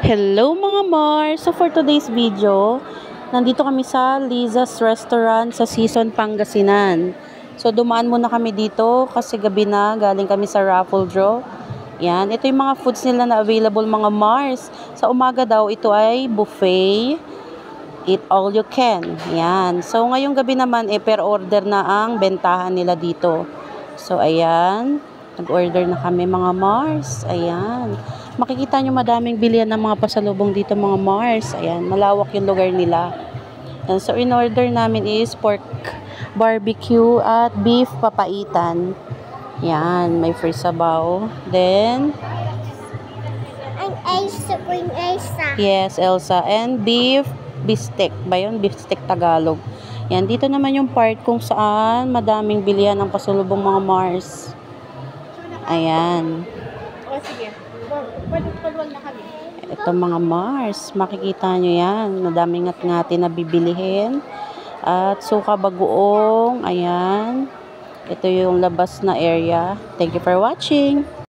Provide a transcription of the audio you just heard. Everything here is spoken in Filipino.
Hello mga Mars! So for today's video, nandito kami sa Liza's Restaurant sa Season Pangasinan. So dumaan muna kami dito kasi gabi na, galing kami sa raffle draw. Yan, ito yung mga foods nila na available mga Mars. Sa umaga daw, ito ay buffet, eat all you can. Yan. So ngayong gabi naman, per order na ang bentahan nila dito. So ayan, nag-order na kami mga Mars. Ayan. Makikita nyo madaming bilihan ng mga pasalubong dito mga Mars. Ayan, malawak yung lugar nila. And so in order namin is pork barbecue at beef papaitan. Yan, may free sabaw. Then, Ang Elsa, Queen Elsa. yes, Elsa. And beef bistek. Ba yun? Beef steak Tagalog. Yan, dito naman yung part kung saan madaming bilihan ng pasalubong mga Mars. Ayan. O sige, paluwal na kami. Ito mga Mars, makikita nyo yan. Madaming ngat-ngati na bibilihin. At suka bagoong. Ayan. Ito yung labas na area. Thank you for watching.